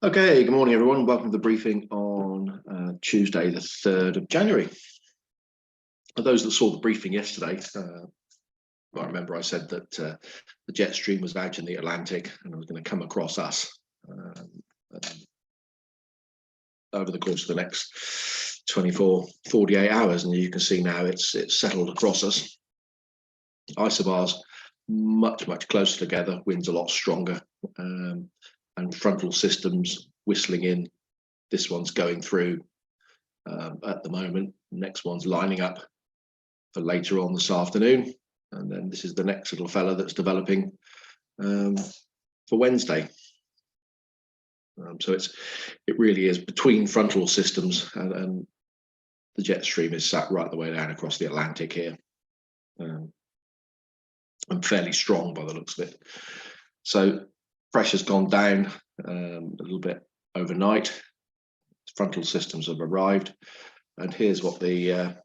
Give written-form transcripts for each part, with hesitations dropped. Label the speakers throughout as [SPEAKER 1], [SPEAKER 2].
[SPEAKER 1] Okay, good morning, everyone. Welcome to the briefing on Tuesday, the 3rd of January. For those that saw the briefing yesterday, I remember I said that the jet stream was out in the Atlantic and it was going to come across us over the course of the next 24, 48 hours. And you can see now it's settled across us. Isobars much closer together, winds a lot stronger. And frontal systems whistling in. This one's going through at the moment. Next one's lining up for later on this afternoon. And then this is the next little fella that's developing for Wednesday. So it really is between frontal systems, and the jet stream is sat right the way down across the Atlantic here. And fairly strong by the looks of it. So pressure's gone down a little bit overnight. Frontal systems have arrived, and here's what the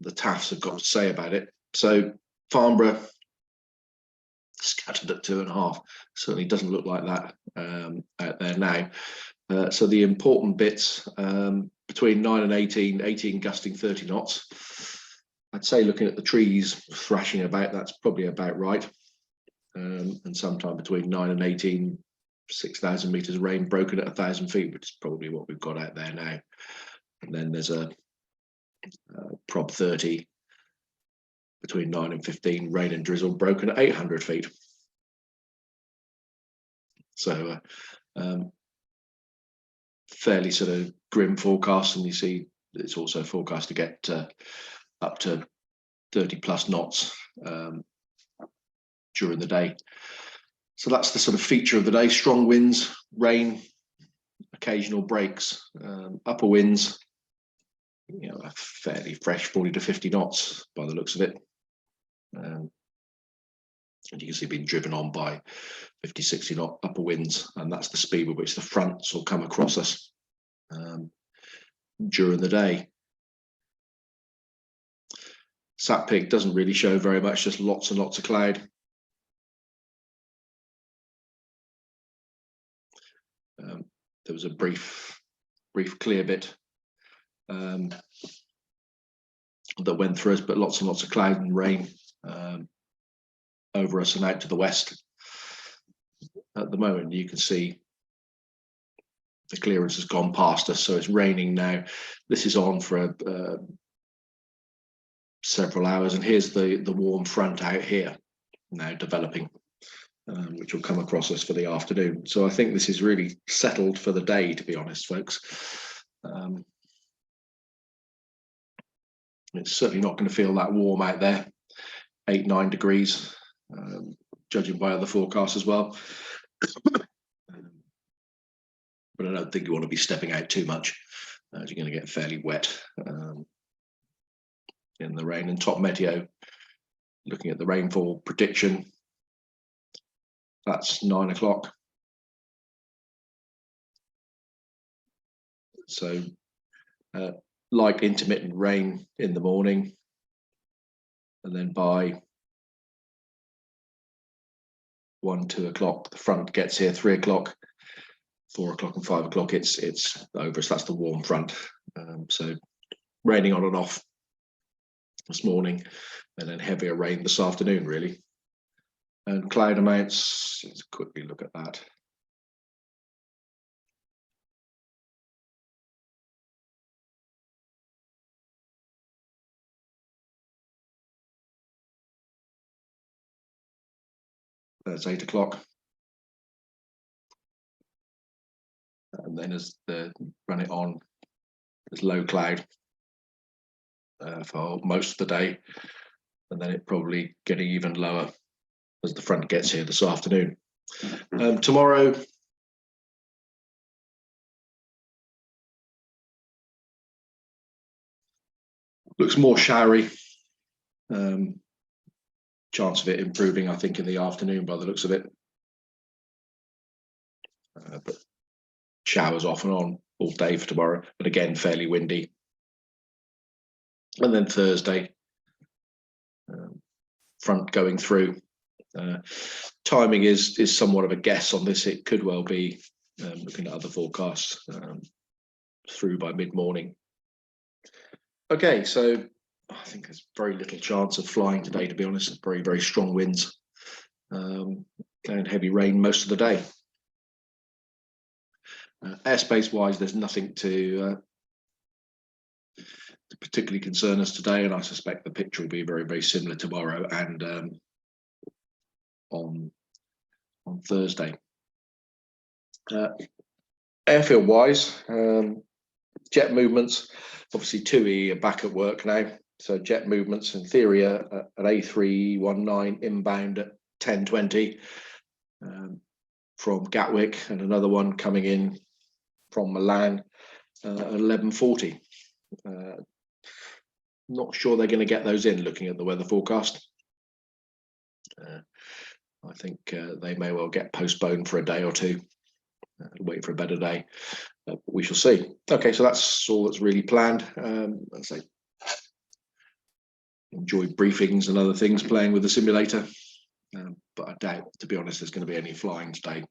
[SPEAKER 1] TAFs have got to say about it. So Farnborough scattered at 2.5. Certainly doesn't look like that out there now. So the important bits between 9 and 18 gusting 30 knots. I'd say looking at the trees thrashing about, that's probably about right. And sometime between 9 and 18, 6,000 meters rain broken at 1,000 feet, which is probably what we've got out there now. And then there's a prob 30 between 9 and 15, rain and drizzle broken at 800 feet. So fairly sort of grim forecast, and you see it's also forecast to get up to 30 plus knots during the day. So that's the sort of feature of the day: strong winds, rain, occasional breaks, upper winds, a fairly fresh 40 to 50 knots by the looks of it. And you can see being driven on by 50, 60 knot upper winds, and that's the speed with which the fronts will come across us during the day. Sat Pig doesn't really show very much, just lots and lots of cloud. There was a brief clear bit that went through us, but lots and lots of cloud and rain over us and out to the west. At the moment, you can see the clearance has gone past us, so it's raining now. This is on for several hours, and here's the warm front out here now developing, which will come across us for the afternoon. So I think this is really settled for the day, to be honest, folks. It's certainly not going to feel that warm out there, 8-9 degrees, judging by other forecasts as well. But I don't think you want to be stepping out too much, as you're going to get fairly wet in the rain. And Top Meteo, looking at the rainfall prediction, that's 9 o'clock. So light intermittent rain in the morning, and then by 1, 2 o'clock, the front gets here. 3 o'clock, 4 o'clock and 5 o'clock, it's over. So that's the warm front. So raining on and off this morning, and then heavier rain this afternoon, really. And cloud amounts, let's quickly look at that. That's 8 o'clock. And then as they run it on, there's low cloud for most of the day, and then it probably getting even lower as the front gets here this afternoon. Tomorrow, looks more showery. Chance of it improving, I think, in the afternoon by the looks of it. But showers off and on all day for tomorrow, but again, fairly windy. And then Thursday, front going through. Timing is somewhat of a guess on this. It could well be looking at other forecasts through by mid-morning. Okay, so I think there's very little chance of flying today, to be honest. Very, very strong winds and heavy rain most of the day. Airspace-wise, there's nothing to particularly concern us today, and I suspect the picture will be very, very similar tomorrow and on Thursday. Airfield-wise, jet movements, obviously TUI are back at work now, so jet movements in theory are at A319 inbound at 10:20 from Gatwick, and another one coming in from Milan at 11:40. Not sure they're going to get those in, looking at the weather forecast. I think they may well get postponed for a day or two. Wait for a better day. We shall see. Okay, so that's all that's really planned. Let's say enjoy briefings and other things, playing with the simulator. But I doubt, to be honest, there's going to be any flying today.